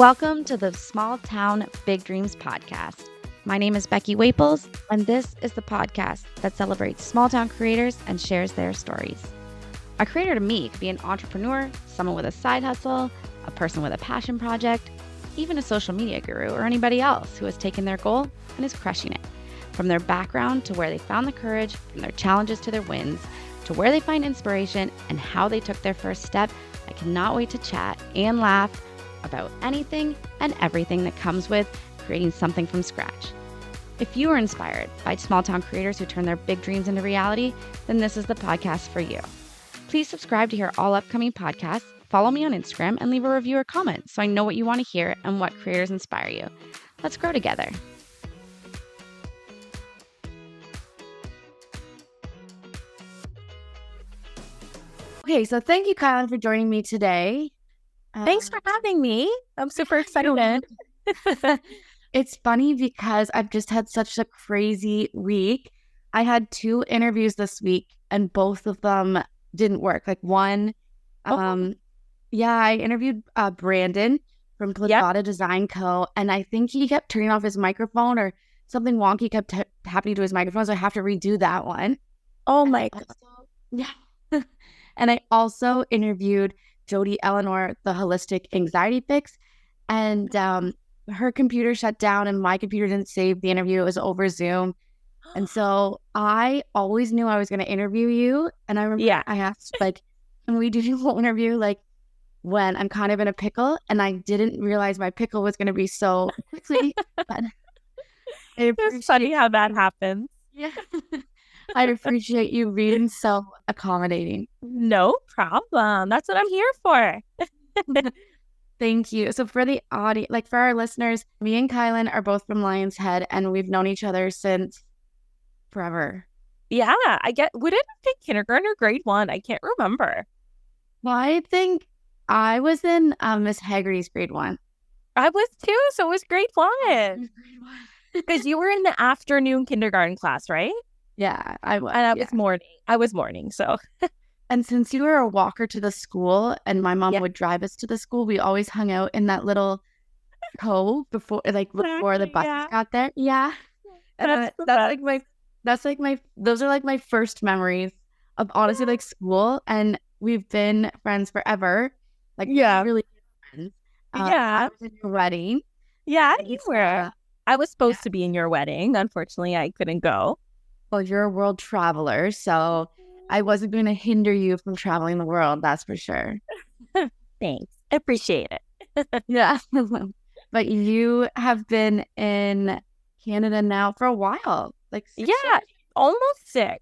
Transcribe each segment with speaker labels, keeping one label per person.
Speaker 1: Welcome to the Small Town Big Dreams podcast. My name is Becky Waples, and this is the podcast that celebrates small town creators and shares their stories. A creator to me could be an entrepreneur, someone with a side hustle, a person with a passion project, even a social media guru, or anybody else who has taken their goal and is crushing it. From their background to where they found the courage, from their challenges to their wins, to where they find inspiration and how they took their first step, I cannot wait to chat and laugh about anything and everything that comes with creating something from scratch. If you are inspired by small town creators who turn their big dreams into reality, then this is the podcast for you. Please subscribe to hear all upcoming podcasts, follow me on Instagram, and leave a review or comment so I know what you want to hear and what creators inspire you. Let's grow together. Okay, so thank you, Kylin, for joining me today.
Speaker 2: Thanks for having me. I'm super excited.
Speaker 1: It's funny because I've just had such a crazy week. I had 2 interviews this week and both of them didn't work. Like one, I interviewed Brandon from Bataineh Design Co. And I think he kept turning off his microphone or something wonky kept happening to his microphone. So I have to redo that one.
Speaker 2: Oh my God.
Speaker 1: Yeah. And I also interviewed Jody Eleanor, the holistic anxiety fix. And her computer shut down and my computer didn't save the interview. It was over Zoom. And so I always knew I was going to interview you. And I remember I asked, like, can we do the whole interview, like, when I'm kind of in a pickle? And I didn't realize my pickle was going to be so quickly. But
Speaker 2: it's funny how that happens.
Speaker 1: Yeah. I'd appreciate you being so accommodating.
Speaker 2: No problem. That's what I'm here for.
Speaker 1: Thank you. So for the audience, like for our listeners, me and Kylin are both from Lion's Head and we've known each other since forever.
Speaker 2: Yeah, would it have been kindergarten or grade 1? I can't remember.
Speaker 1: Well, I think I was in Miss Haggerty's grade 1.
Speaker 2: I was too, so it was grade 1. Because you were in the afternoon kindergarten class, right?
Speaker 1: Yeah, I was.
Speaker 2: And I was morning, so.
Speaker 1: And since you were a walker to the school and my mom would drive us to the school, we always hung out in that little cove before the buses got there. Yeah. And those are like my first memories of honestly like school, and we've been friends forever. Like really good friends. I was in your wedding.
Speaker 2: Yeah, you were. I was supposed to be in your wedding. Unfortunately, I couldn't go.
Speaker 1: Well, you're a world traveler, so I wasn't going to hinder you from traveling the world, that's for sure.
Speaker 2: Thanks. I appreciate it.
Speaker 1: Yeah. But you have been in Canada now for a while. Like 6 years?
Speaker 2: Almost 6.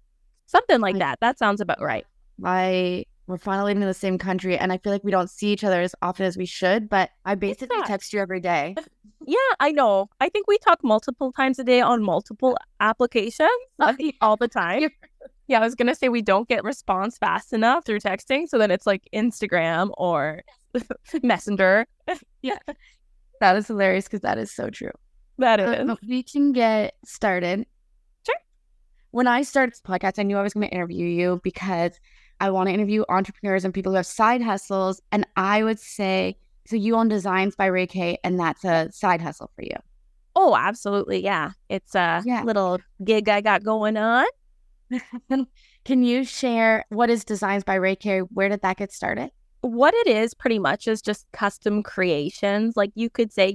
Speaker 2: Something like that. That sounds about right.
Speaker 1: We're finally in the same country, and I feel like we don't see each other as often as we should, but I basically text you every day.
Speaker 2: Yeah, I know. I think we talk multiple times a day on multiple applications all the time. Yeah, I was going to say we don't get response fast enough through texting, so then it's like Instagram or Messenger.
Speaker 1: Yeah. That is hilarious because that is so true.
Speaker 2: That is.
Speaker 1: We can get started.
Speaker 2: Sure.
Speaker 1: When I started this podcast, I knew I was going to interview you because I want to interview entrepreneurs and people who have side hustles. And I would say, so you own Designs by Ray K, and that's a side hustle for you.
Speaker 2: Oh, absolutely. Yeah. It's a little gig I got going on.
Speaker 1: Can you share what is Designs by Ray K? Where did that get started?
Speaker 2: What it is pretty much is just custom creations. Like you could say,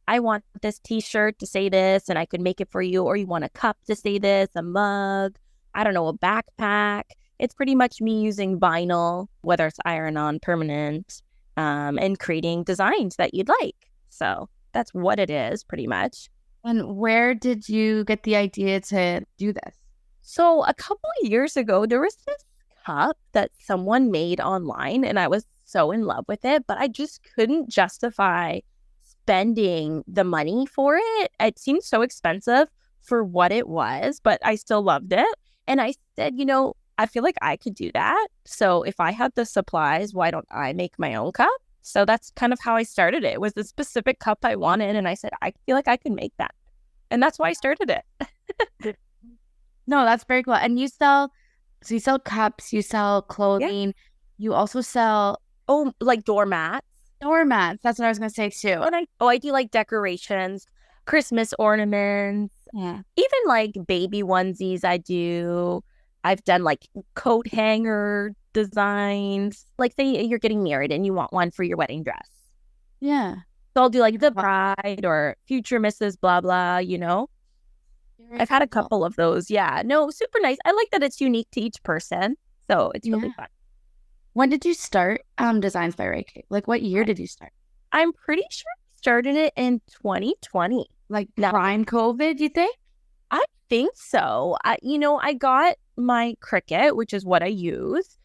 Speaker 2: I want this t-shirt to say this and I could make it for you. Or you want a cup to say this, a mug, I don't know, a backpack. It's pretty much me using vinyl, whether it's iron-on, permanent, and creating designs that you'd like. So that's what it is pretty much.
Speaker 1: And where did you get the idea to do this?
Speaker 2: So a couple of years ago, there was this cup that someone made online and I was so in love with it, but I just couldn't justify spending the money for it. It seemed so expensive for what it was, but I still loved it. And I said, I feel like I could do that. So if I had the supplies, why don't I make my own cup? So that's kind of how I started it. It was the specific cup I wanted. And I said, I feel like I can make that. And that's why I started it.
Speaker 1: No, that's very cool. And you sell cups, you sell clothing. You also sell
Speaker 2: like doormats.
Speaker 1: Doormats. That's what I was going to say too.
Speaker 2: And I do like decorations, Christmas ornaments,
Speaker 1: Yeah.
Speaker 2: even like baby onesies. I've done like coat hanger designs. Like say you're getting married and you want one for your wedding dress.
Speaker 1: Yeah.
Speaker 2: So I'll do like the bride or future Mrs. blah blah, you know.
Speaker 1: Very
Speaker 2: I've had a
Speaker 1: cool.
Speaker 2: couple of those. Yeah. No, super nice. I like that it's unique to each person. So it's really fun.
Speaker 1: When did you start Designs by Ray Cake? Like what year did you start?
Speaker 2: I'm pretty sure I started it in 2020.
Speaker 1: Like prime COVID, you think?
Speaker 2: I think so. I got my Cricut, which is what I use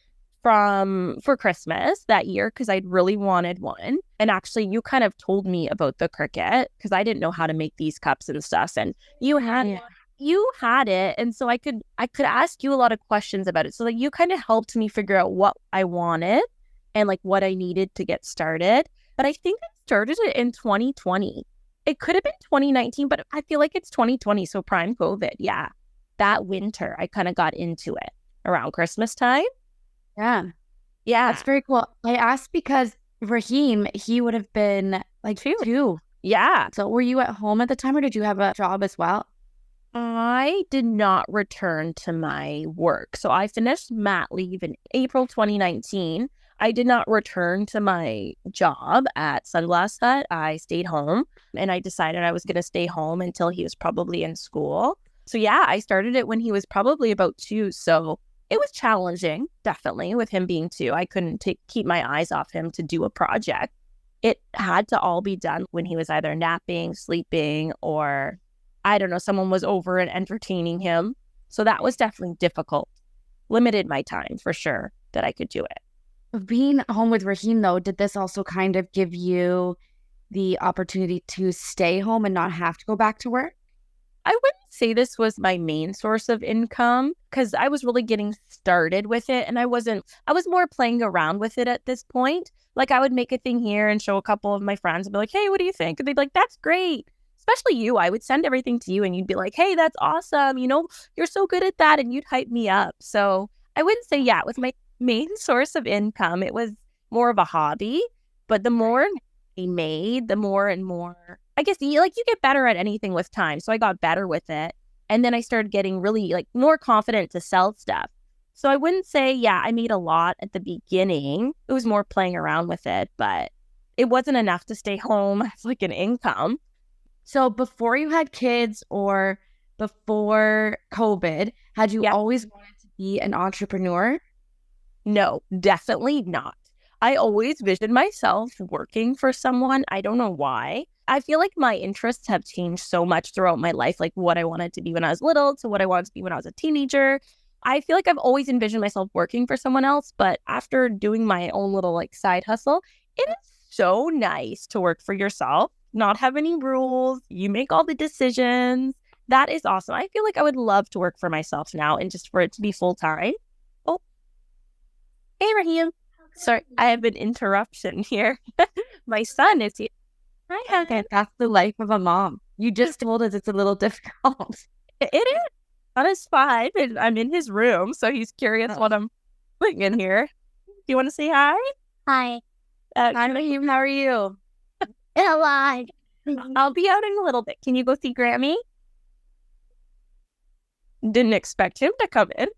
Speaker 2: for Christmas that year because I'd really wanted one. And actually, you kind of told me about the Cricut because I didn't know how to make these cups and stuff. And you had it, and so I could ask you a lot of questions about it. So like you kind of helped me figure out what I wanted and like what I needed to get started. But I think I started it in 2020. It could have been 2019, but I feel like it's 2020. So prime COVID. Yeah. That winter, I kind of got into it around Christmas time.
Speaker 1: Yeah.
Speaker 2: Yeah.
Speaker 1: That's very cool. I asked because Raheem, he would have been like two.
Speaker 2: Yeah.
Speaker 1: So were you at home at the time or did you have a job as well?
Speaker 2: I did not return to my work. So I finished mat leave in April 2019. I did not return to my job at Sunglass Hut. I stayed home and I decided I was going to stay home until he was probably in school. So yeah, I started it when he was probably about 2. So it was challenging, definitely, with him being 2. I couldn't keep my eyes off him to do a project. It had to all be done when he was either napping, sleeping, or I don't know, someone was over and entertaining him. So that was definitely difficult. Limited my time for sure that I could do it.
Speaker 1: Being home with Raheem, though, did this also kind of give you the opportunity to stay home and not have to go back to work?
Speaker 2: I wouldn't say this was my main source of income because I was really getting started with it and I was more playing around with it at this point. Like I would make a thing here and show a couple of my friends and be like, hey, what do you think? And they'd be like, that's great. Especially you. I would send everything to you and you'd be like, hey, that's awesome. You know, you're so good at that. And you'd hype me up. So I wouldn't say, yeah, it was my main source of income. It was more of a hobby. But the more I made, the more and more, I guess you get better at anything with time. So I got better with it. And then I started getting really like more confident to sell stuff. So I wouldn't say, yeah, I made a lot at the beginning. It was more playing around with it, but it wasn't enough to stay home as like an income.
Speaker 1: So before you had kids or before COVID, had you always wanted to be an entrepreneur?
Speaker 2: No, definitely not. I always visioned myself working for someone. I don't know why. I feel like my interests have changed so much throughout my life, like what I wanted to be when I was little to what I wanted to be when I was a teenager. I feel like I've always envisioned myself working for someone else, but after doing my own little like side hustle, it is so nice to work for yourself, not have any rules. You make all the decisions. That is awesome. I feel like I would love to work for myself now and just for it to be full time. Oh, hey, Raheem. Sorry, I have an interruption here. My son is here.
Speaker 1: Hi, okay. That's the life of a mom. You just told us it's a little difficult.
Speaker 2: It is. On his 5, and I'm in his room, so he's curious what I'm doing in here. Do you want to say hi?
Speaker 3: Hi.
Speaker 1: Hi, Raheem. How are you?
Speaker 3: Hello.
Speaker 2: I'll be out in a little bit. Can you go see Grammy? Didn't expect him to come in.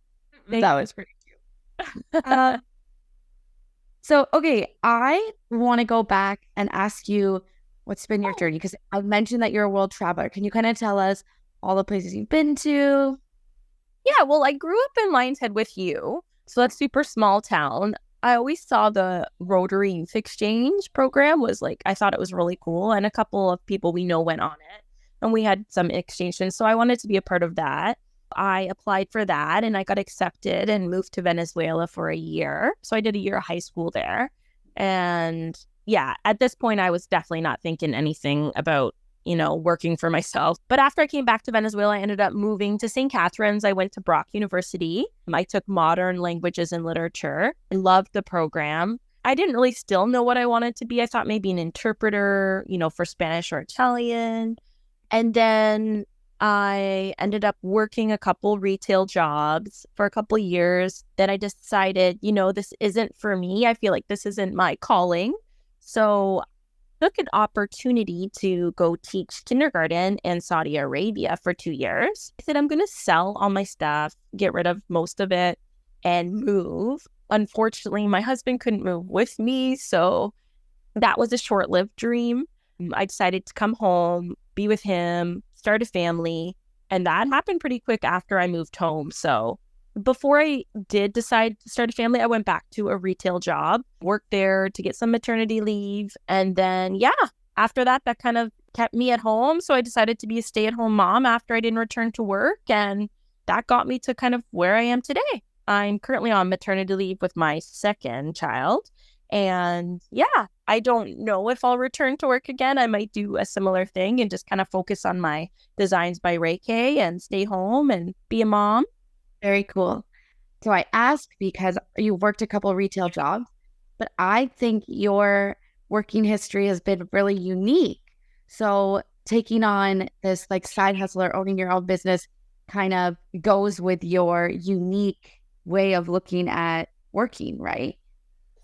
Speaker 1: That was pretty cute. So, okay, I want to go back and ask you what's been your journey because I mentioned that you're a world traveler. Can you kind of tell us all the places you've been to?
Speaker 2: Yeah, well, I grew up in Lions Head with you, so that's super small town. I always saw the Rotary Youth Exchange program I thought it was really cool, and a couple of people we know went on it, and we had some exchanges, so I wanted to be a part of that. I applied for that and I got accepted and moved to Venezuela for a year. So I did a year of high school there. And yeah, at this point, I was definitely not thinking anything about, working for myself. But after I came back to Venezuela, I ended up moving to St. Catharines. I went to Brock University. I took modern languages and literature. I loved the program. I didn't really still know what I wanted to be. I thought maybe an interpreter, for Spanish or Italian. And then I ended up working a couple retail jobs for a couple years. Then I decided, this isn't for me. I feel like this isn't my calling. So took an opportunity to go teach kindergarten in Saudi Arabia for 2 years. I said, I'm going to sell all my stuff, get rid of most of it, and move. Unfortunately, my husband couldn't move with me. So that was a short-lived dream. I decided to come home, be with him, start a family. And that happened pretty quick after I moved home. So before I did decide to start a family, I went back to a retail job, worked there to get some maternity leave. And then, after that, that kind of kept me at home. So I decided to be a stay-at-home mom after I didn't return to work. And that got me to kind of where I am today. I'm currently on maternity leave with my second child. And I don't know if I'll return to work again. I might do a similar thing and just kind of focus on my Designs by Ray K and stay home and be a mom.
Speaker 1: Very cool. So I ask because you worked a couple of retail jobs, but I think your working history has been really unique. So taking on this like side hustle or owning your own business kind of goes with your unique way of looking at working, right?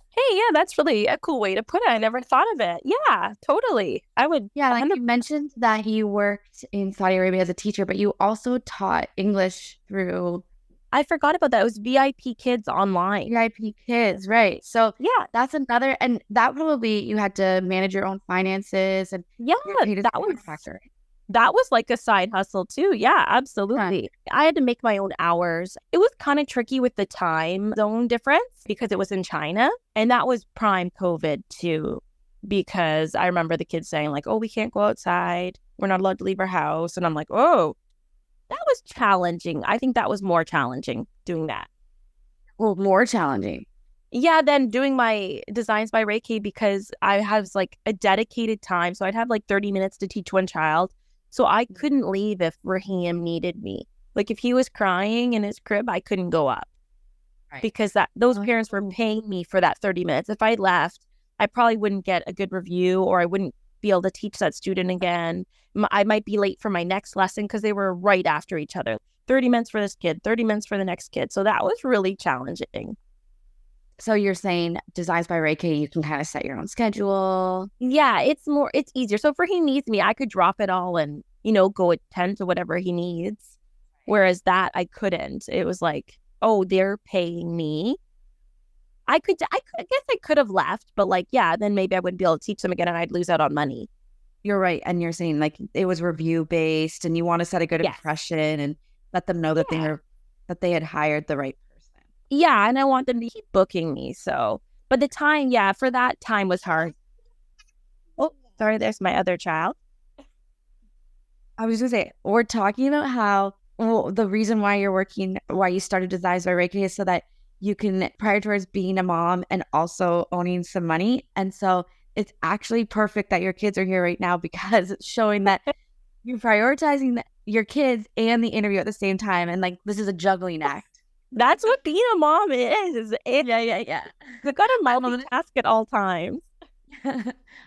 Speaker 2: Hey, yeah, that's really a cool way to put it. I never thought of it. Yeah, totally. I would.
Speaker 1: Yeah, like you mentioned that you worked in Saudi Arabia as a teacher, but you also taught English through
Speaker 2: I forgot about that. It was VIP Kids online.
Speaker 1: VIP Kids, right? So
Speaker 2: Yeah,
Speaker 1: that's another, and that probably you had to manage your own finances and
Speaker 2: yeah,
Speaker 1: you're paid as a
Speaker 2: that was
Speaker 1: contractor.
Speaker 2: that was like a side hustle too. Yeah, absolutely. I had to make my own hours. It was kind of tricky with the time zone difference because it was in China, and that was prime COVID too. Because I remember the kids saying like, "Oh, we can't go outside. We're not allowed to leave our house," and I'm like, "Oh." That was challenging. I think that was more challenging doing that.
Speaker 1: Well, more challenging.
Speaker 2: Yeah, then doing my Designs by Ray K because I have like a dedicated time. So I'd have like 30 minutes to teach one child. So I couldn't leave if Raheem needed me. Like if he was crying in his crib, I couldn't go up because those parents were paying me for that 30 minutes. If I left, I probably wouldn't get a good review or I wouldn't be able to teach that student again. I might be late for my next lesson because they were right after each other. 30 minutes for this kid, 30 minutes for the next kid. So that was really challenging.
Speaker 1: So you're saying Designs by Ray K, you can kind of set your own schedule.
Speaker 2: Yeah, it's easier. So if he needs me, I could drop it all and, go attend to whatever he needs. Whereas that I couldn't. It was like, oh, they're paying me. I guess I could have left, but then maybe I wouldn't be able to teach them again and I'd lose out on money.
Speaker 1: You're right. And you're saying like it was review based and you want to set a good impression and let them know that they had hired the right person.
Speaker 2: Yeah. And I want them to keep booking me. So, but the time, for that time was hard. Oh, sorry. There's my other child.
Speaker 1: I was going to say, we're talking about how the reason why you started Designs by Ray K is so that you can prioritize being a mom and also owning some money. And so it's actually perfect that your kids are here right now because it's showing that you're prioritizing your kids and the interview at the same time. And like, this is a juggling act.
Speaker 2: That's what being a mom is.
Speaker 1: Yeah.
Speaker 2: You've got to multitask at all times.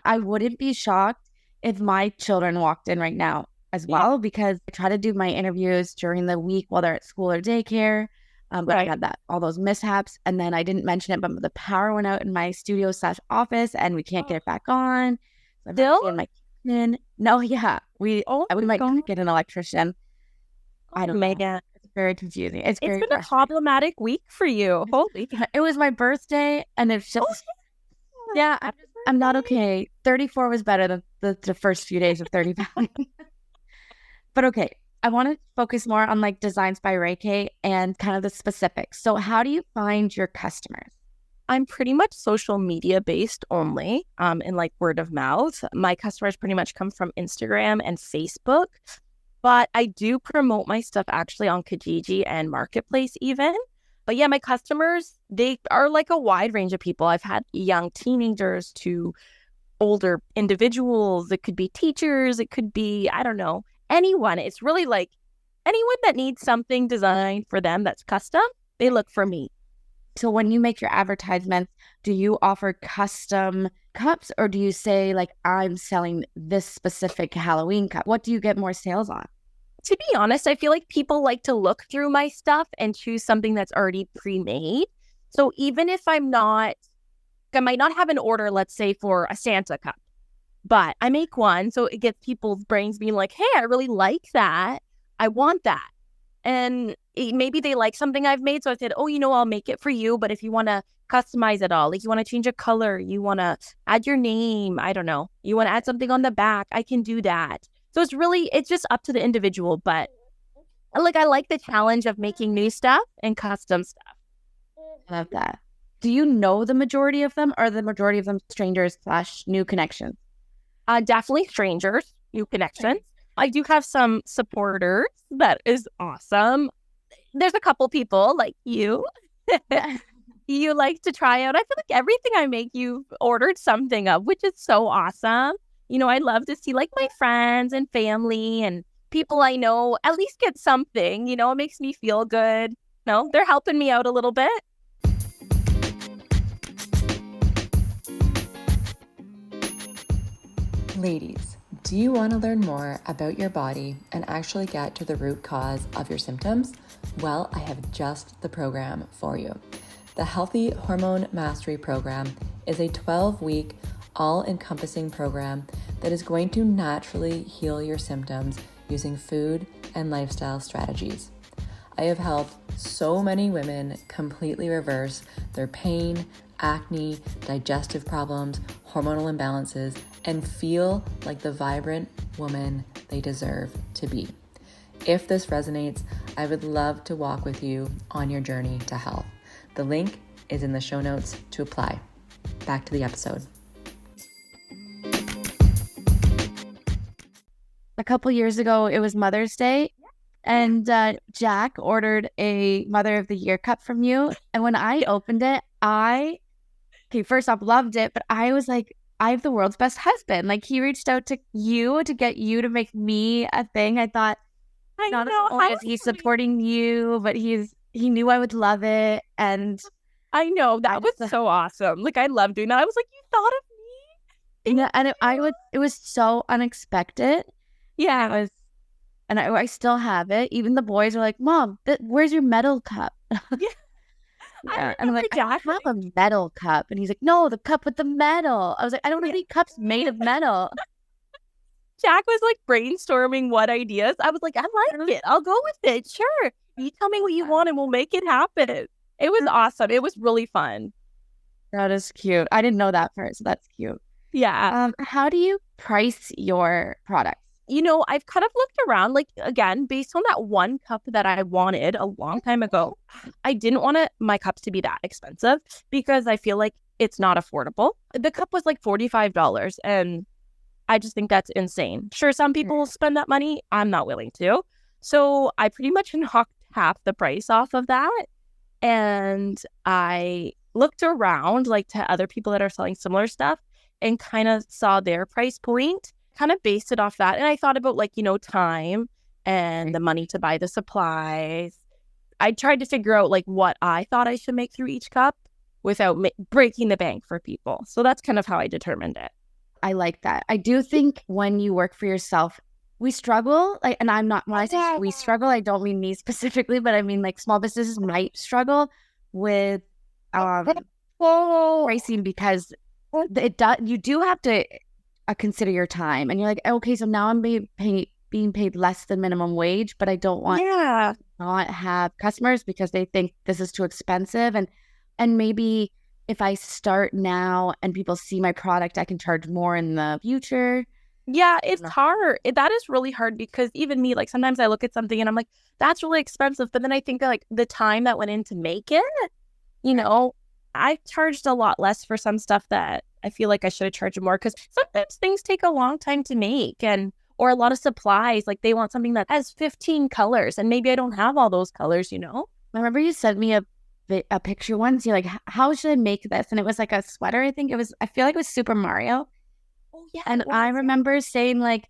Speaker 1: I wouldn't be shocked if my children walked in right now as well, because I try to do my interviews during the week while they're at school or daycare. But I had all those mishaps. And then I didn't mention it, but the power went out in my studio/office and we can't get it back on. So
Speaker 2: Still?
Speaker 1: in my kitchen. No, yeah. We might get an electrician. I don't know. It's very confusing. It's been
Speaker 2: a problematic week for you. Holy.
Speaker 1: It was my birthday and it's just, I'm not okay. 34 was better than the first few days of 35. But okay. I want to focus more on like Designs by Ray K and kind of the specifics. So how do you find your customers?
Speaker 2: I'm pretty much social media based only, and like word of mouth. My customers pretty much come from Instagram and Facebook, but I do promote my stuff actually on Kijiji and Marketplace even. But yeah, my customers, they are like a wide range of people. I've had young teenagers to older individuals. It could be teachers. It could be, I don't know, anyone. It's really like anyone that needs something designed for them that's custom, they look for me.
Speaker 1: So when you make your advertisements, do you offer custom cups or do you say like, I'm selling this specific Halloween cup? What do you get more sales on?
Speaker 2: To be honest, I feel like people like to look through my stuff and choose something that's already pre-made. So even if I'm not I might not have an order, let's say, for a Santa cup, but I make one. So it gets people's brains being like, hey, I really like that. I want that. And maybe they like something I've made. So I said, oh, I'll make it for you. But if you want to customize it all, like you want to change a color, you want to add your name, I don't know, you want to add something on the back, I can do that. So it's just up to the individual. But I like the challenge of making new stuff and custom stuff.
Speaker 1: I love that. Do you know the majority of them, or the majority of them strangers / new connections?
Speaker 2: Definitely strangers, new connections. I do have some supporters. That is awesome. There's a couple people like you. You like to try out. I feel like everything I make, you've ordered something of, which is so awesome. I love to see like my friends and family and people I know at least get something. It makes me feel good. No, they're helping me out a little bit.
Speaker 4: Ladies, do you want to learn more about your body and actually get to the root cause of your symptoms? Well, I have just the program for you. The Healthy Hormone Mastery Program is a 12-week, all-encompassing program that is going to naturally heal your symptoms using food and lifestyle strategies. I have helped so many women completely reverse their pain, acne, digestive problems, hormonal imbalances, and feel like the vibrant woman they deserve to be. If this resonates, I would love to walk with you on your journey to health. The link is in the show notes to apply. Back to the episode.
Speaker 1: A couple years ago, it was Mother's Day, and Jack ordered a Mother of the Year cup from you. And when I opened it, first off, loved it, but I was like, I have the world's best husband. Like, he reached out to you to get you to make me a thing. I thought, not only is he supporting you, but he knew I would love it. And
Speaker 2: I know, that was so awesome. Like, I love doing that. I was like, you thought of me?
Speaker 1: Yeah, and it was so unexpected.
Speaker 2: Yeah.
Speaker 1: It was, and I still have it. Even the boys are like, Mom, where's your metal cup?
Speaker 2: Yeah.
Speaker 1: Yeah. And I'm like, I have a metal cup. And he's like, no, the cup with the metal. I was like, I don't have any cups made of metal.
Speaker 2: Jack was like brainstorming what ideas. I was like, I like it. I'll go with it. Sure. You tell me what you want and we'll make it happen. It was awesome. It was really fun.
Speaker 1: That is cute. I didn't know that part, so that's cute.
Speaker 2: Yeah.
Speaker 1: How do you price your products?
Speaker 2: I've kind of looked around, like, again, based on that one cup that I wanted a long time ago. I didn't want my cups to be that expensive because I feel like it's not affordable. The cup was like $45, and I just think that's insane. Sure, some people will spend that money. I'm not willing to. So I pretty much knocked half the price off of that. And I looked around like to other people that are selling similar stuff and kind of saw their price point, kind of based it off that. And I thought about time and the money to buy the supplies. I tried to figure out like what I thought I should make through each cup without breaking the bank for people. So that's kind of how I determined it.
Speaker 1: I like that. I do think when you work for yourself, we struggle. And I'm not, when I say we struggle, I don't mean me specifically, but I mean like small businesses might struggle with pricing because you do have to consider your time. And you're like, okay, so now I'm being paid less than minimum wage, but I don't want to not have customers because they think this is too expensive. And maybe if I start now and people see my product, I can charge more in the future.
Speaker 2: Yeah, it's hard. That is really hard because even me, like sometimes I look at something and I'm like, that's really expensive. But then I think like the time that went in to make it, I charged a lot less for some stuff that I feel like I should have charged more because sometimes things take a long time to make or a lot of supplies. Like they want something that has 15 colors and maybe I don't have all those colors,
Speaker 1: I remember you sent me a picture once. You're like, how should I make this? And it was like a sweater. I feel like it was Super Mario.
Speaker 2: Oh yeah.
Speaker 1: And I remember saying like,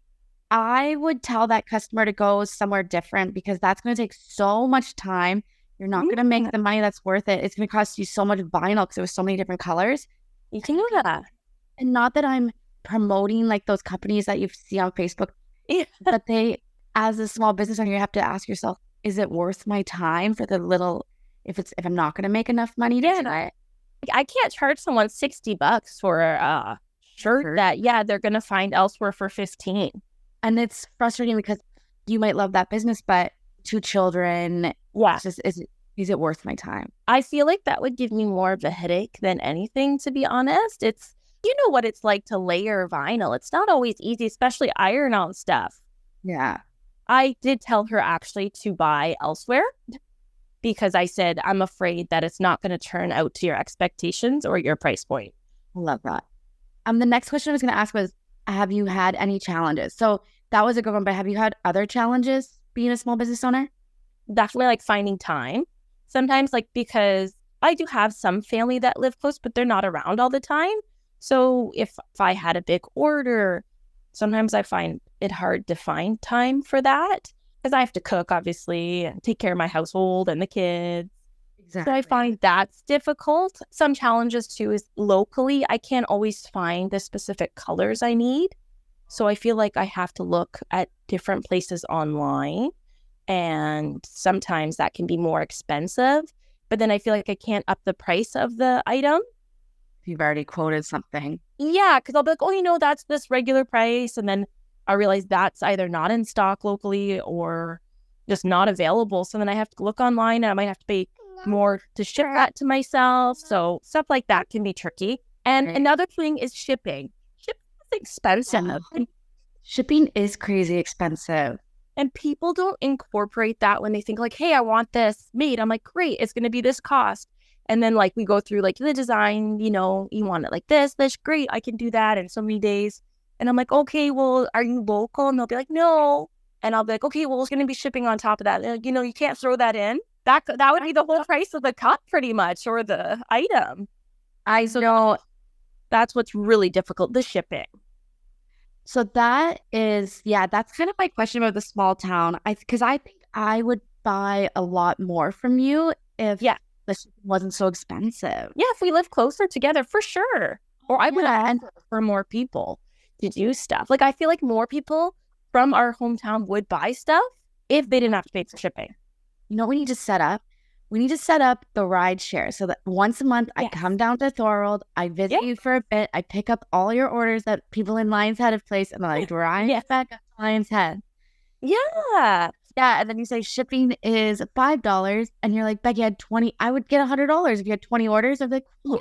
Speaker 1: I would tell that customer to go somewhere different because that's going to take so much time. You're not going to make the money that's worth it. It's going to cost you so much vinyl because it was so many different colors.
Speaker 2: You can do that.
Speaker 1: And not that I'm promoting like those companies that you see on Facebook, but as a small business owner, you have to ask yourself, is it worth my time for the little, if I'm not going to make enough money to do it?
Speaker 2: I can't charge someone $60 for a shirt that, they're going to find elsewhere for 15.
Speaker 1: And it's frustrating because you might love that business, but 2 children, it's just, is it worth my time?
Speaker 2: I feel like that would give me more of a headache than anything, to be honest. It's, you know what it's like to layer vinyl. It's not always easy, especially iron-on stuff.
Speaker 1: Yeah.
Speaker 2: I did tell her actually to buy elsewhere because I said, I'm afraid that it's not going to turn out to your expectations or your price point.
Speaker 1: Love that. The next question I was going to ask was, have you had any challenges? So that was a good one, but have you had other challenges being a small business owner?
Speaker 2: Definitely like finding time. Sometimes like because I do have some family that live close, but they're not around all the time. So if I had a big order, sometimes I find it hard to find time for that because I have to cook, obviously, and take care of my household and the kids.
Speaker 1: Exactly.
Speaker 2: So I find that's difficult. Some challenges too is locally, I can't always find the specific colors I need. So I feel like I have to look at different places online, and sometimes that can be more expensive. But then I feel like I can't up the price of the item.
Speaker 1: You've already quoted something.
Speaker 2: Yeah, because I'll be like, oh, that's this regular price. And then I realize that's either not in stock locally or just not available. So then I have to look online and I might have to pay more to ship that to myself. So stuff like that can be tricky. And another thing is shipping. Shipping is expensive.
Speaker 1: Shipping is crazy expensive.
Speaker 2: And people don't incorporate that when they think like, hey, I want this made. I'm like, great, it's going to be this cost. And then like we go through like the design, you want it like this, great, I can do that in so many days. And I'm like, okay, well, are you local? And they'll be like, no. And I'll be like, okay, well, it's going to be shipping on top of that. You can't throw that in. That would be the whole price of the cup pretty much, or the item. That's what's really difficult, the shipping.
Speaker 1: So that is, that's kind of my question about the small town. Because I think I would buy a lot more from you if the shipping wasn't so expensive.
Speaker 2: Yeah, if we live closer together, for sure. Or I would ask for more people to do stuff. Like, I feel like more people from our hometown would buy stuff if they didn't have to pay for shipping.
Speaker 1: You know what we need to set up? We need to set up the ride share so that once a month I come down to Thorold, I visit you for a bit, I pick up all your orders that people in Lion's Head have placed, and then I drive back up to Lion's Head.
Speaker 2: Yeah.
Speaker 1: Yeah, and then you say shipping is $5, and you're like, Becky, I had 20. I would get $100 if you had 20 orders. I'm like,
Speaker 2: yeah,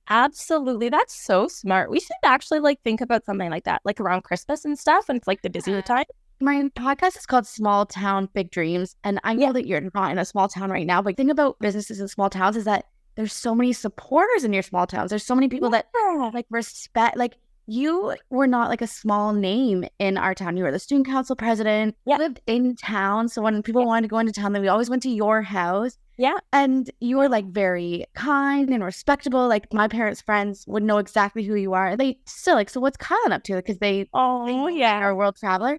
Speaker 2: absolutely. That's so smart. We should actually like think about something like that, like around Christmas and stuff, and it's like the busier time.
Speaker 1: My podcast is called Small Town Big Dreams, and I know that you're not in a small town right now, but the thing about businesses in small towns is that there's so many supporters in your small towns. There's so many people that like respect, like you were not like a small name in our town. You were the student council president. You lived in town. So when people wanted to go into town, then we always went to your house.
Speaker 2: Yeah.
Speaker 1: And you were like very kind and respectable. Like my parents' friends would know exactly who you are. They still like, so what's Kylin up to? Because they are a world traveler.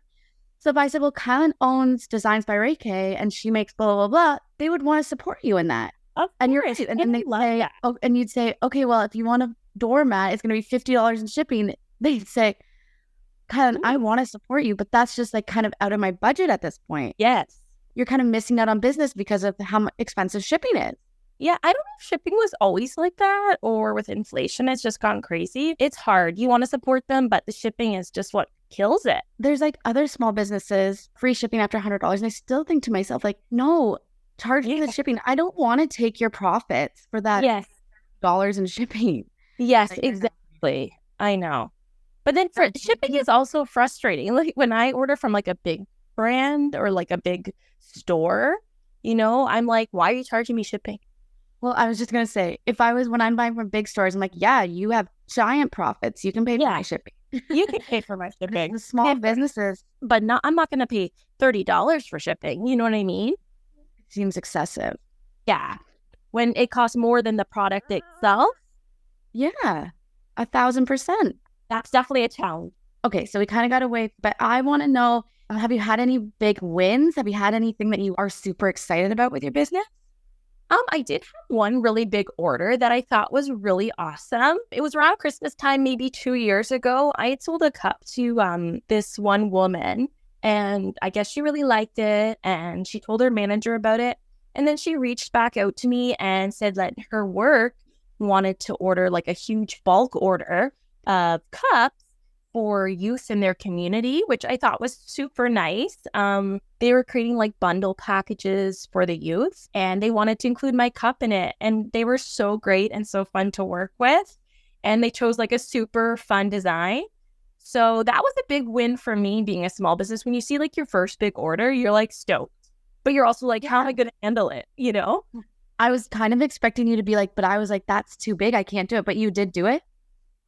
Speaker 1: So if I said, well, Kylin owns Designs by Ray K and she makes blah, blah, blah, they would want to support you in that. And you're right. And then they say, and you'd say, okay, well, if you want a doormat, it's going to be $50 in shipping. They'd say, Kylin, I want to support you, but that's just like kind of out of my budget at this point.
Speaker 2: Yes.
Speaker 1: You're kind of missing out on business because of how expensive shipping is.
Speaker 2: Yeah, I don't know if shipping was always like that or with inflation, it's just gone crazy. It's hard. You want to support them, but the shipping is just what kills it.
Speaker 1: There's like other small businesses, free shipping after $100. And I still think to myself, like, no, charge me the shipping. I don't want to take your profits for that dollars in shipping.
Speaker 2: Yes, like, exactly. I know. But then for shipping is also frustrating. Like when I order from like a big brand or like a big store, I'm like, why are you charging me shipping?
Speaker 1: Well, I was just going to say, when I'm buying from big stores, I'm like, yeah, you have giant profits. You can pay for my shipping.
Speaker 2: You can pay for my shipping.
Speaker 1: The small businesses.
Speaker 2: But I'm not going to pay $30 for shipping. You know what I mean?
Speaker 1: It seems excessive.
Speaker 2: Yeah. When it costs more than the product itself.
Speaker 1: Yeah. 1,000%.
Speaker 2: That's definitely a challenge.
Speaker 1: Okay, so we kind of got away, but I want to know, have you had any big wins? Have you had anything that you are super excited about with your business?
Speaker 2: I did have one really big order that I thought was really awesome. It was around Christmas time, maybe 2 years ago. I had sold a cup to this one woman, and I guess she really liked it, and she told her manager about it. And then she reached back out to me and said that her work wanted to order like a huge bulk order of cups for youth in their community, which I thought was super nice. They were creating like bundle packages for the youth, and they wanted to include my cup in it. And they were so great and so fun to work with. And they chose like a super fun design. So that was a big win for me being a small business. When you see like your first big order, you're like stoked, but you're also like, how am I going to handle it? You know?
Speaker 1: I was kind of expecting you to be like, but I was like, that's too big. I can't do it. But you did do it.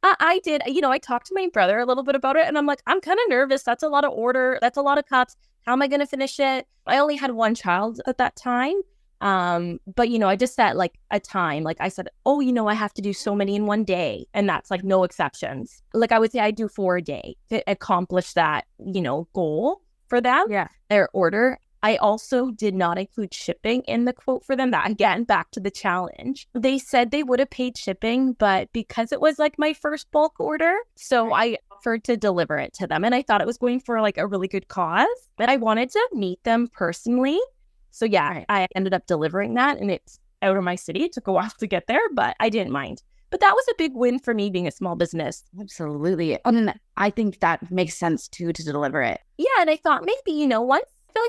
Speaker 2: I did. I talked to my brother a little bit about it, and I'm like, I'm kind of nervous. That's a lot of order. That's a lot of cups. How am I going to finish it? I only had one child at that time. But I just set like a time. Like I said, I have to do so many in one day, and that's like no exceptions. Like I would say I do 4 a day to accomplish that, goal for them.
Speaker 1: Yeah.
Speaker 2: Their order. I also did not include shipping in the quote for them. That, again, back to the challenge. They said they would have paid shipping, but because it was like my first bulk order, so I offered to deliver it to them. And I thought it was going for like a really good cause, but I wanted to meet them personally. So yeah, I ended up delivering that, and it's out of my city. It took a while to get there, but I didn't mind. But that was a big win for me being a small business.
Speaker 1: Absolutely. And I think that makes sense too, to deliver it.
Speaker 2: Yeah, and I thought maybe,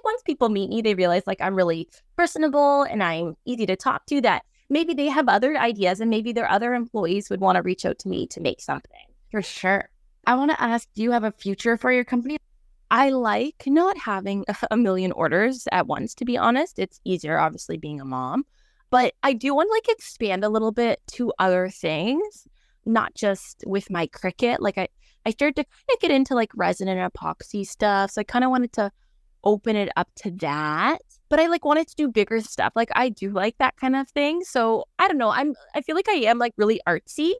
Speaker 2: once people meet me, they realize like I'm really personable and I'm easy to talk to, that maybe they have other ideas and maybe their other employees would want to reach out to me to make something.
Speaker 1: For sure. I want to ask, do you have a future for your company?
Speaker 2: I like not having a million orders at once, to be honest. It's easier, obviously, being a mom. But I do want to like expand a little bit to other things, not just with my Cricut. Like I started to kind of get into like resin and epoxy stuff. So I kind of wanted to open it up to that, but I like wanted to do bigger stuff. Like I do like that kind of thing. So I don't know. I feel like I am like really artsy,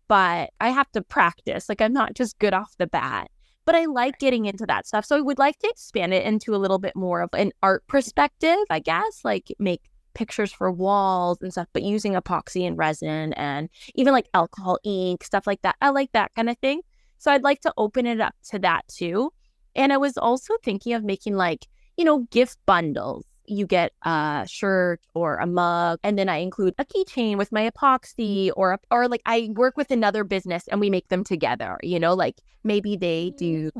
Speaker 2: but I have to practice. Like I'm not just good off the bat, but I like getting into that stuff. So I would like to expand it into a little bit more of an art perspective, I guess, like make pictures for walls and stuff, but using epoxy and resin and even like alcohol ink, stuff like that. I like that kind of thing. So I'd like to open it up to that too. And I was also thinking of making like, gift bundles. You get a shirt or a mug, and then I include a keychain with my epoxy or like I work with another business and we make them together, like maybe they do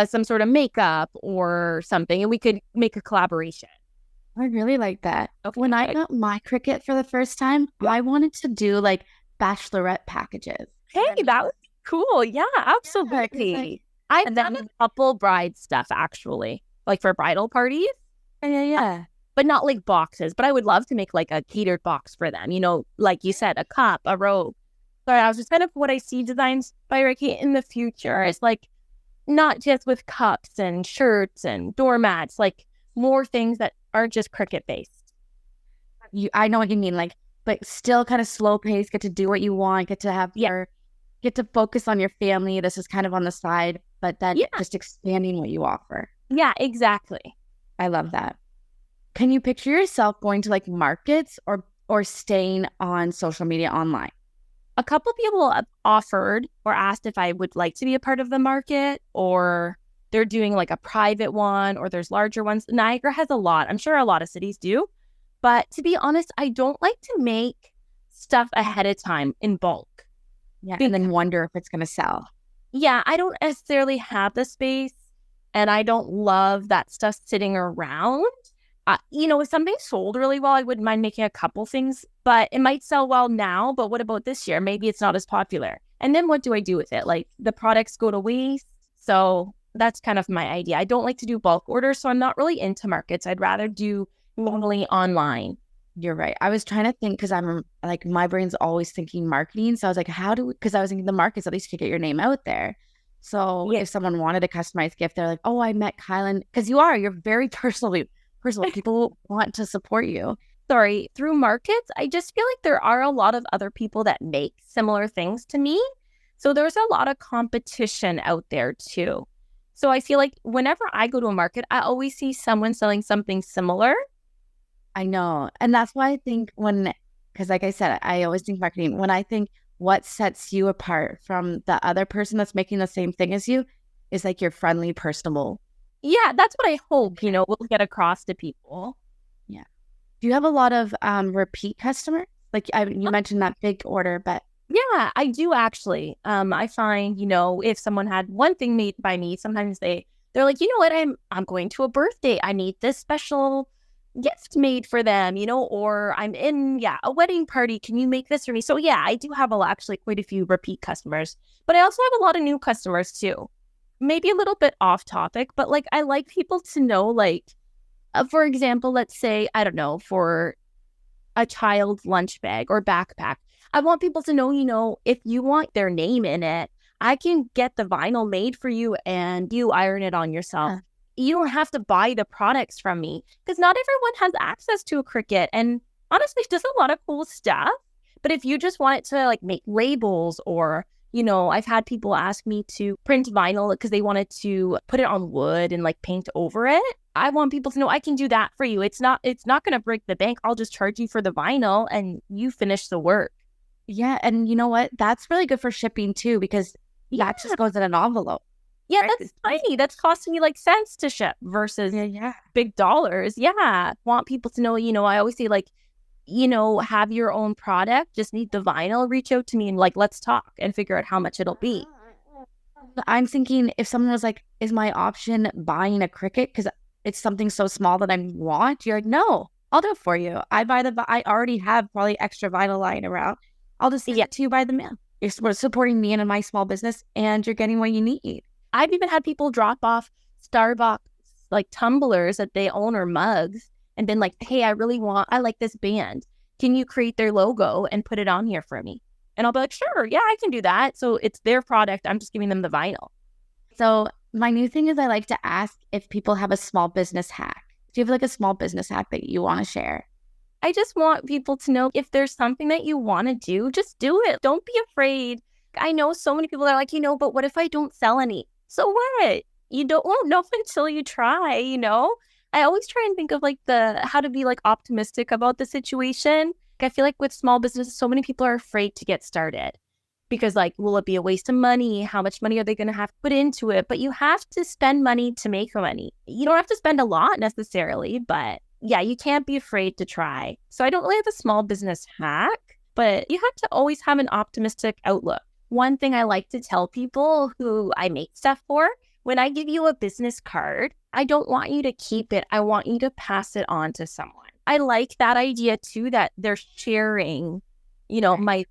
Speaker 2: some sort of makeup or something and we could make a collaboration.
Speaker 1: I really like that.
Speaker 2: Okay.
Speaker 1: When I got my Cricut for the first time, I wanted to do like bachelorette packages.
Speaker 2: Hey, that was cool. Yeah, absolutely. I've done a couple bride stuff, actually, like for bridal parties.
Speaker 1: Yeah.
Speaker 2: But not like boxes. But I would love to make like a catered box for them. Like you said, a cup, a robe. So I was just kind of what I see designs by Ricky in the future is like not just with cups and shirts and doormats, like more things that aren't just Cricut based.
Speaker 1: I know what you mean, like, but still kind of slow pace, get to do what you want, get to have get to focus on your family. This is kind of on the side, but then just expanding what you offer.
Speaker 2: Yeah, exactly.
Speaker 1: I love that. Can you picture yourself going to like markets or staying on social media online?
Speaker 2: A couple people have offered or asked if I would like to be a part of the market, or they're doing like a private one, or there's larger ones. Niagara has a lot. I'm sure a lot of cities do. But to be honest, I don't like to make stuff ahead of time in bulk.
Speaker 1: Yeah, and then wonder if it's going to sell.
Speaker 2: Yeah, I don't necessarily have the space, and I don't love that stuff sitting around. If something sold really well, I wouldn't mind making a couple things, but it might sell well now. But what about this year? Maybe it's not as popular. And then what do I do with it? Like the products go to waste. So that's kind of my idea. I don't like to do bulk orders, so I'm not really into markets. I'd rather do normally online.
Speaker 1: You're right. I was trying to think because I'm like, my brain's always thinking marketing. So I was like, because I was thinking the markets, at least you could get your name out there. So if someone wanted a customized gift, they're like, oh, I met Kylin. Because you're very personal. People want to support you.
Speaker 2: Sorry, through markets, I just feel like there are a lot of other people that make similar things to me. So there's a lot of competition out there too. So I feel like whenever I go to a market, I always see someone selling something similar.
Speaker 1: I know. And that's why I think because like I said, I always think marketing, when I think what sets you apart from the other person that's making the same thing as you is like you're friendly, personable.
Speaker 2: Yeah, that's what I hope, we'll get across to people.
Speaker 1: Yeah. Do you have a lot of repeat customers? Like you mentioned that big order, but
Speaker 2: Yeah, I do actually. I find, if someone had one thing made by me, sometimes they're like, you know what, I'm going to a birthday. I need this special gift made for them, or I'm in, a wedding party. Can you make this for me? So yeah, I do have actually quite a few repeat customers, but I also have a lot of new customers too. Maybe a little bit off topic, but like I like people to know, like, for example, let's say, I don't know, for a child's lunch bag or backpack. I want people to know, if you want their name in it, I can get the vinyl made for you and you iron it on yourself.
Speaker 1: Yeah.
Speaker 2: You don't have to buy the products from me because not everyone has access to a Cricut. And honestly, it does a lot of cool stuff. But if you just want it to like make labels or, I've had people ask me to print vinyl because they wanted to put it on wood and like paint over it. I want people to know I can do that for you. It's not going to break the bank. I'll just charge you for the vinyl and you finish the work.
Speaker 1: yeah. And you know what? That's really good for shipping too, because that just goes in an envelope.
Speaker 2: Yeah,
Speaker 1: Right.
Speaker 2: that's tiny. That's costing you like cents to ship versus
Speaker 1: Yeah.
Speaker 2: big dollars. Yeah. Want people to know, I always say like, have your own product, just need the vinyl, reach out to me and like, let's talk and figure out how much it'll be.
Speaker 1: I'm thinking if someone was like, is my option buying a Cricut because it's something so small that I want? You're like, no, I'll do it for you. I already have probably extra vinyl lying around. I'll just send it to you by the mail. You're supporting me and my small business and you're getting what you need.
Speaker 2: I've even had people drop off Starbucks like tumblers that they own or mugs and been like, hey, I like this band. Can you create their logo and put it on here for me? And I'll be like, sure, yeah, I can do that. So it's their product. I'm just giving them the vinyl.
Speaker 1: So my new thing is I like to ask if people have a small business hack. Do you have like a small business hack that you want to share?
Speaker 2: I just want people to know if there's something that you want to do, just do it. Don't be afraid. I know so many people are like, but what if I don't sell any? So what? You won't know until you try, I always try and think of like how to be like optimistic about the situation. I feel like with small businesses, so many people are afraid to get started because like, will it be a waste of money? How much money are they going to have to put into it? But you have to spend money to make money. You don't have to spend a lot necessarily, but yeah, you can't be afraid to try. So I don't really have a small business hack, but you have to always have an optimistic outlook. One thing I like to tell people who I make stuff for, when I give you a business card, I don't want you to keep it. I want you to pass it on to someone. I like that idea too, that they're sharing, maybe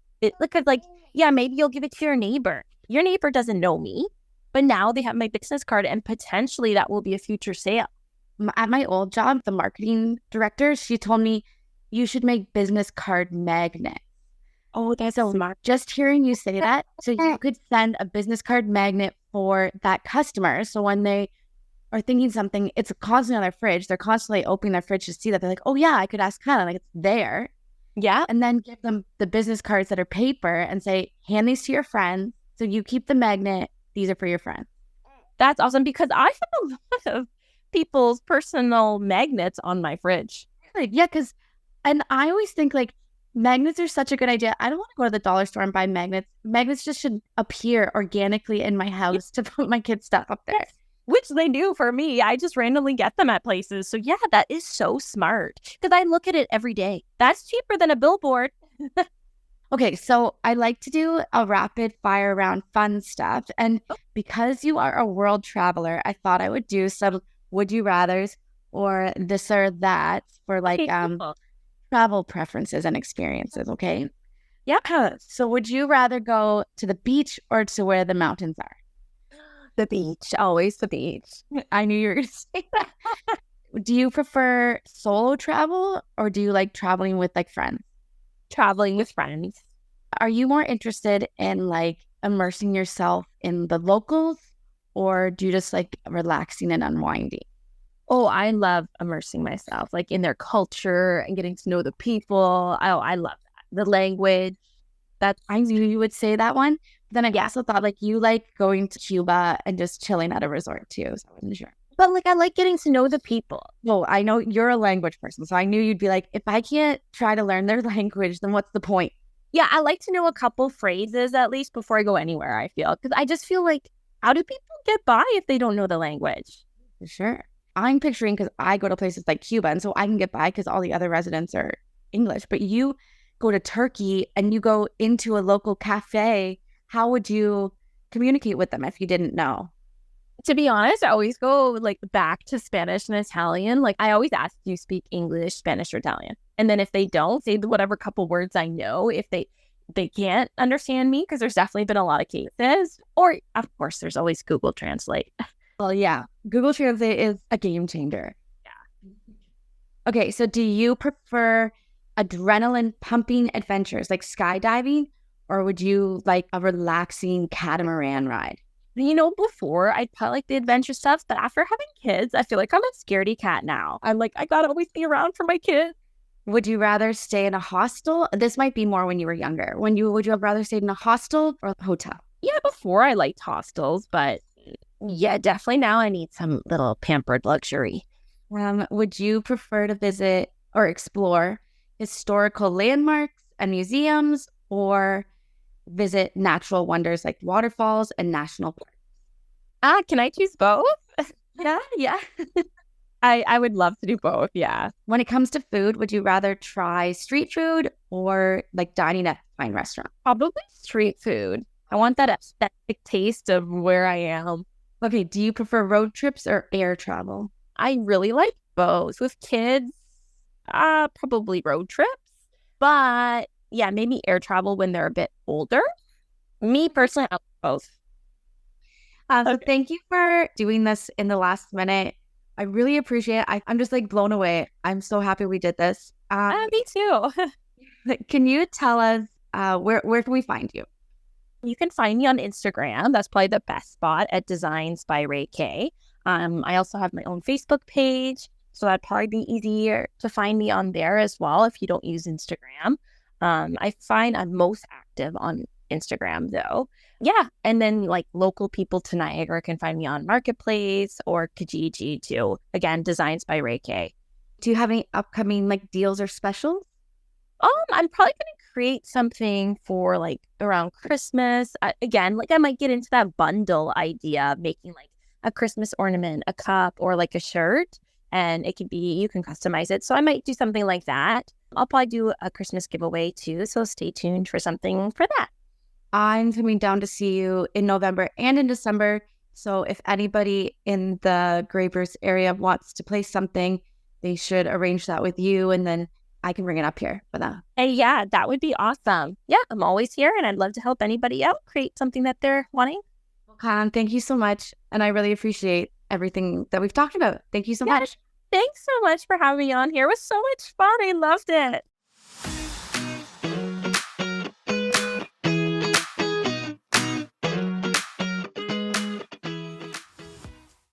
Speaker 2: you'll give it to your neighbor. Your neighbor doesn't know me, but now they have my business card and potentially that will be a future sale.
Speaker 1: At my old job, the marketing director, she told me you should make business card magnets.
Speaker 2: Oh, that's so smart.
Speaker 1: Just hearing you say that, so you could send a business card magnet for that customer. So when they are thinking something, it's constantly on their fridge. They're constantly opening their fridge to see that. They're like, oh yeah, I could ask Kylin, like it's there.
Speaker 2: Yeah.
Speaker 1: And then give them the business cards that are paper and say, hand these to your friends. So you keep the magnet. These are for your friends.
Speaker 2: That's awesome because I have a lot of people's personal magnets on my fridge.
Speaker 1: Yeah, and I always think like magnets are such a good idea. I don't want to go to the dollar store and buy magnets. Magnets just should appear organically in my house to put my kids' stuff up there.
Speaker 2: Which they do for me. I just randomly get them at places. So yeah, that is so smart because I look at it every day. That's cheaper than a billboard.
Speaker 1: Okay, so I like to do a rapid fire round fun stuff. And because you are a world traveler, I thought I would do some would you rathers or this or that for like
Speaker 2: Cool.
Speaker 1: travel preferences and experiences, okay?
Speaker 2: Yeah.
Speaker 1: So would you rather go to the beach or to where the mountains are?
Speaker 2: The beach. Always the beach.
Speaker 1: I knew you were going to say that. Do you prefer solo travel or do you like traveling with like friends?
Speaker 2: Traveling with friends.
Speaker 1: Are you more interested in like immersing yourself in the locals or do you just like relaxing and unwinding?
Speaker 2: Oh, I love immersing myself like in their culture and getting to know the people. Oh, I love that. The language.
Speaker 1: I knew you would say that one. Then I also thought like you like going to Cuba and just chilling at a resort too. So I wasn't sure.
Speaker 2: But like I like getting to know the people.
Speaker 1: Well, I know you're a language person. So I knew you'd be like, if I can't try to learn their language, then what's the point?
Speaker 2: Yeah, I like to know a couple phrases at least before I go anywhere, I feel. Because I just feel like, how do people get by if they don't know the language?
Speaker 1: For sure. I'm picturing because I go to places like Cuba and so I can get by because all the other residents are English. But you go to Turkey and you go into a local cafe, how would you communicate with them if you didn't know?
Speaker 2: To be honest, I always go like back to Spanish and Italian. Like I always ask, do you speak English, Spanish, or Italian? And then if they don't, say whatever couple words I know. If they can't understand me, because there's definitely been a lot of cases. Or of course, there's always Google Translate.
Speaker 1: Well, yeah, Google Translate is a game changer.
Speaker 2: Yeah.
Speaker 1: Okay, so do you prefer adrenaline pumping adventures like skydiving, or would you like a relaxing catamaran ride?
Speaker 2: You know, before I'd probably like the adventure stuff, but after having kids, I feel like I'm a scaredy cat now. I'm like, I gotta always be around for my kids.
Speaker 1: Would you rather stay in a hostel? This might be more when you were younger. Would you have rather stayed in a hostel or a hotel?
Speaker 2: Yeah, before I liked hostels, but yeah, definitely now I need some little pampered luxury.
Speaker 1: Would you prefer to visit or explore historical landmarks and museums, or visit natural wonders like waterfalls and national parks?
Speaker 2: Can I choose both?
Speaker 1: Yeah.
Speaker 2: I would love to do both, yeah.
Speaker 1: When it comes to food, would you rather try street food or like dining at a fine restaurant?
Speaker 2: Probably street food. I want that aesthetic taste of where I am.
Speaker 1: Okay, do you prefer road trips or air travel?
Speaker 2: I really like both. With kids, probably road trips. But yeah, maybe air travel when they're a bit older. Me personally, I like both.
Speaker 1: So thank you for doing this in the last minute. I really appreciate it. I'm just like blown away. I'm so happy we did this.
Speaker 2: Me too.
Speaker 1: Can you tell us where can we find you?
Speaker 2: You can find me on Instagram. That's probably the best spot, at Designs by Ray K. I also have my own Facebook page, so that'd probably be easier to find me on there as well if you don't use Instagram. I find I'm most active on Instagram though. Yeah. And then like local people to Niagara can find me on Marketplace or Kijiji too. Again, Designs by Ray K.
Speaker 1: Do you have any upcoming like deals or specials?
Speaker 2: I'm probably going to create something for like around Christmas. Again, like I might get into that bundle idea of making like a Christmas ornament, a cup, or like a shirt. And it could be, you can customize it. So I might do something like that. I'll probably do a Christmas giveaway too. So stay tuned for something for that.
Speaker 1: I'm coming down to see you in November and in December. So if anybody in the Graybers area wants to play something, they should arrange that with you, and then I can bring it up here for them.
Speaker 2: Hey, yeah, that would be awesome. Yeah, I'm always here, and I'd love to help anybody out create something that they're wanting.
Speaker 1: Well, Kylin, thank you so much. And I really appreciate everything that we've talked about. Thank you so much.
Speaker 2: Thanks so much for having me on here. It was so much fun. I loved it.